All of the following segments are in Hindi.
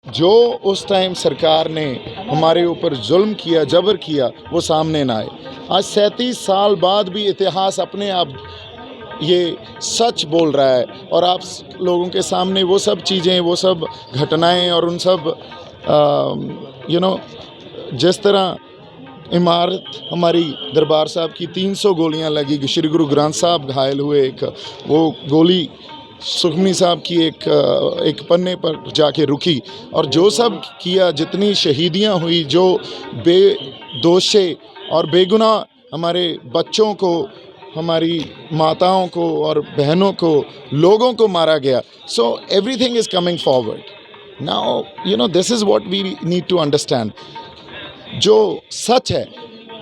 जो उस टाइम सरकार ने हमारे ऊपर जुल्म किया, जबर किया, वो सामने ना आए। आज 37 साल बाद भी इतिहास अपने आप ये सच बोल रहा है और आप लोगों के सामने वो सब चीज़ें, वो सब घटनाएं और उन सब जिस तरह इमारत हमारी दरबार साहब की 300 गोलियां लगी, श्री गुरु ग्रंथ साहब घायल हुए, एक वो गोली सुखमनी साहब की एक पन्ने पर जाके रुकी, और जो सब किया, जितनी शहीदियां हुई, जो बेदोषे और बेगुनाह हमारे बच्चों को, हमारी माताओं को और बहनों को, लोगों को मारा गया। So everything is coming forward now. This is what we need to understand. जो सच है,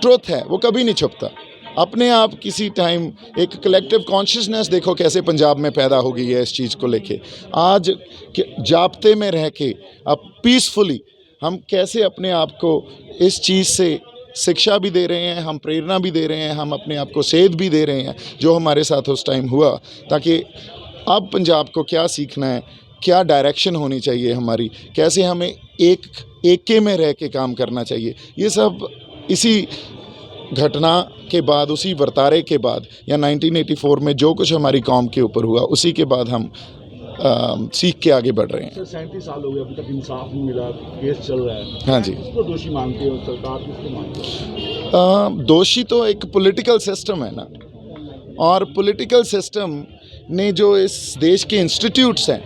ट्रुथ है, वो कभी नहीं छुपता। अपने आप किसी टाइम एक कलेक्टिव कॉन्शियसनेस देखो कैसे पंजाब में पैदा हो गई है इस चीज़ को लेके। आज जाप्ते में रह के अब पीसफुली हम कैसे अपने आप को इस चीज़ से शिक्षा भी दे रहे हैं, हम प्रेरणा भी दे रहे हैं, हम अपने आप को सेध भी दे रहे हैं जो हमारे साथ उस टाइम हुआ, ताकि अब पंजाब को क्या सीखना है, क्या डायरेक्शन होनी चाहिए हमारी, कैसे हमें एके में रह के काम करना चाहिए। ये सब इसी घटना के बाद, उसी वर्तारे के बाद, या 1984 में जो कुछ हमारी कौम के ऊपर हुआ, उसी के बाद हम सीख के आगे बढ़ रहे हैं। सर 37 साल हो गए, अभी तक इंसाफ नहीं मिला, केस चल रहा है। हाँ जी। किसको दोषी मानते हो, सरकार किसको मानती है? दोषी तो एक पॉलिटिकल सिस्टम है ना, और पॉलिटिकल सिस्टम ने जो इस देश के इंस्टीट्यूट्स हैं,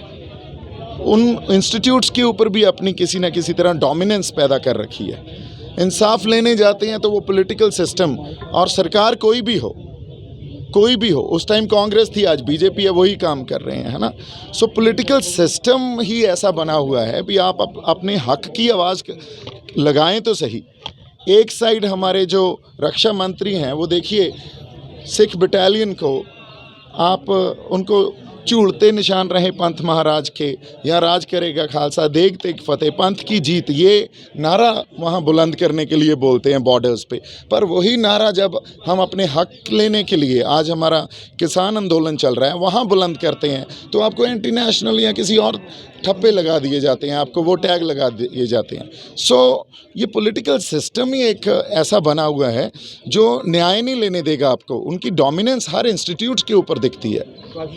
उन इंस्टीट्यूट्स के ऊपर भी अपनी किसी न किसी तरह डोमिनेंस पैदा कर रखी है। इंसाफ लेने जाते हैं तो वो पॉलिटिकल सिस्टम और सरकार कोई भी हो, उस टाइम कांग्रेस थी, आज बीजेपी है, वही काम कर रहे हैं, है ना। सो पॉलिटिकल सिस्टम ही ऐसा बना हुआ है भी आप अपने हक की आवाज़ लगाएं तो सही। एक साइड हमारे जो रक्षा मंत्री हैं, वो देखिए सिख बटालियन को आप उनको झूलते निशान रहे पंथ महाराज के, या राज करेगा खालसा देखते फतेह, पंथ की जीत, ये नारा वहाँ बुलंद करने के लिए बोलते हैं बॉर्डर्स पे। पर वही नारा जब हम अपने हक लेने के लिए, आज हमारा किसान आंदोलन चल रहा है, वहाँ बुलंद करते हैं, तो आपको एंटी नेशनल या किसी और ठप्पे लगा दिए जाते हैं, आपको वो टैग लगा दिए जाते हैं। सो ये पॉलिटिकल सिस्टम ही एक ऐसा बना हुआ है जो न्याय नहीं लेने देगा आपको। उनकी डोमिनेंस हर इंस्टीट्यूट के ऊपर दिखती है। आप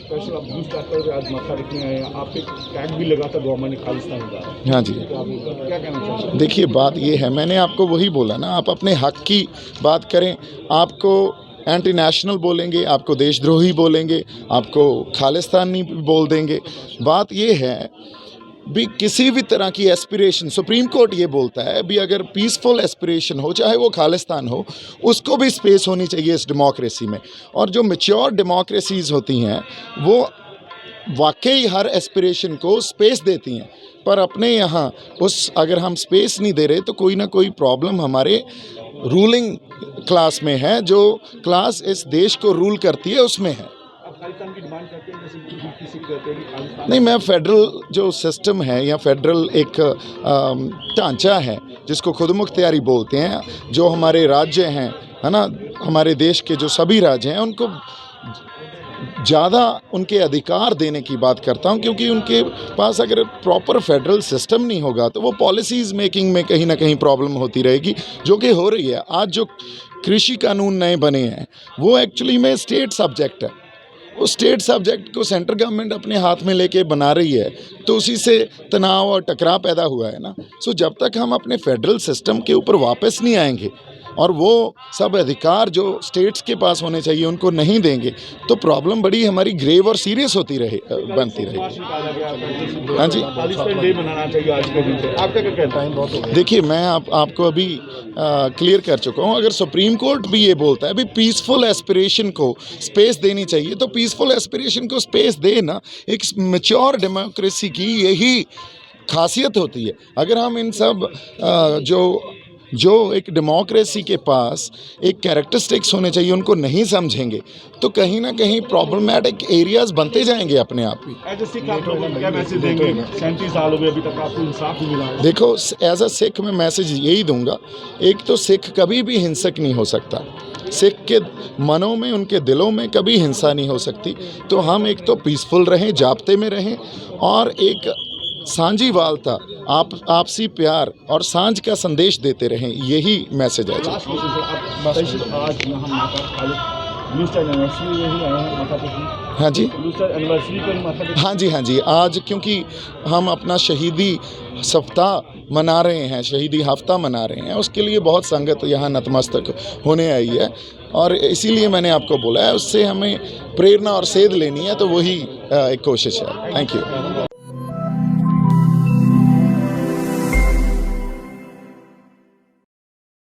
एक टैग भी लगा था गवर्नमेंट ने खालिस्तान का। हाँ जी, क्या कहना चाहते हैं? देखिए बात ये है, मैंने आपको वही बोला ना, आप अपने हक की बात करें, आपको एंटी नेशनल बोलेंगे, आपको देशद्रोही बोलेंगे, आपको खालिस्तानी बोल देंगे। बात ये है भी किसी भी तरह की एस्पिरेशन, सुप्रीम कोर्ट ये बोलता है भी अगर पीसफुल एस्पिरेशन हो, चाहे वो खालिस्तान हो, उसको भी स्पेस होनी चाहिए इस डेमोक्रेसी में। और जो मैच्योर डेमोक्रेसीज़ होती हैं वो वाकई हर एस्पिरेशन को स्पेस देती हैं, पर अपने यहाँ अगर हम स्पेस नहीं दे रहे तो कोई ना कोई प्रॉब्लम हमारे रूलिंग क्लास में है, जो क्लास इस देश को रूल करती है उसमें है। खालिस्तान की डिमांड करते हैं, जैसे किसी भी कहते हैं कि खालिस्तान नहीं, मैं फेडरल जो सिस्टम है या फेडरल एक ढांचा है जिसको खुद मुख्तियारी बोलते हैं, जो हमारे राज्य हैं, है ना, हमारे देश के जो सभी राज्य हैं, उनको ज़्यादा उनके अधिकार देने की बात करता हूं, क्योंकि उनके पास अगर प्रॉपर फेडरल सिस्टम नहीं होगा तो वो पॉलिसीज़ मेकिंग में कहीं ना कहीं प्रॉब्लम होती रहेगी, जो कि हो रही है। आज जो कृषि कानून नए बने हैं वो एक्चुअली में स्टेट सब्जेक्ट है, उस स्टेट सब्जेक्ट को सेंट्रल गवर्नमेंट अपने हाथ में लेके बना रही है, तो उसी से तनाव और टकराव पैदा हुआ है ना। सो जब तक हम अपने फेडरल सिस्टम के ऊपर वापस नहीं आएंगे और वो सब अधिकार जो स्टेट्स के पास होने चाहिए उनको नहीं देंगे, तो प्रॉब्लम बड़ी हमारी ग्रेव और सीरियस बनती रहेगी। हाँ जी, खालिस्तान डे मनाना चाहिए आज के दिन पे। आपका क्या कहना है? देखिए मैं आपको अभी क्लियर कर चुका हूँ। अगर सुप्रीम कोर्ट भी ये बोलता है भी पीसफुल एस्पिरेशन को स्पेस देनी चाहिए, तो पीसफुल एस्पिरेशन को स्पेस दे ना। एक मैच्योर डेमोक्रेसी की यही खासियत होती है। अगर हम इन सब जो एक डेमोक्रेसी के पास एक कैरेक्टरिस्टिक्स होने चाहिए उनको नहीं समझेंगे, तो कहीं ना कहीं प्रॉब्लमेटिक एरियाज बनते जाएंगे अपने आप ही। एज ए सिख आप लोगों को क्या मैसेज देंगे? 37 साल हो गए, अभी तक आपको इंसाफ नहीं मिला। देखो, एज अ सिख मैं मैसेज यही दूंगा, एक तो सिख कभी भी हिंसक नहीं हो सकता, सिख के मनों में, उनके दिलों में कभी हिंसा नहीं हो सकती। तो हम एक तो पीसफुल रहें, जाप्ते में रहें, और एक सांझीवालता, आपसी प्यार और सांझ का संदेश देते रहें, यही मैसेज है जी। लास्ट क्वेश्चन सर, अब आज यहाँ माता काली लूसर एनिवर्सरी में ही आए हैं माता पिता। हाँ जी, लूसर एनिवर्सरी पर ही माता पिता। हाँ जी, हाँ जी। आज क्योंकि हम अपना शहीदी सप्ताह मना रहे हैं, शहीदी हफ्ता मना रहे हैं, उसके लिए बहुत संगत यहाँ नतमस्तक होने आई है और इसीलिए मैंने आपको बोला है, उससे हमें प्रेरणा और सेध लेनी है, तो वही एक कोशिश है। Thank you.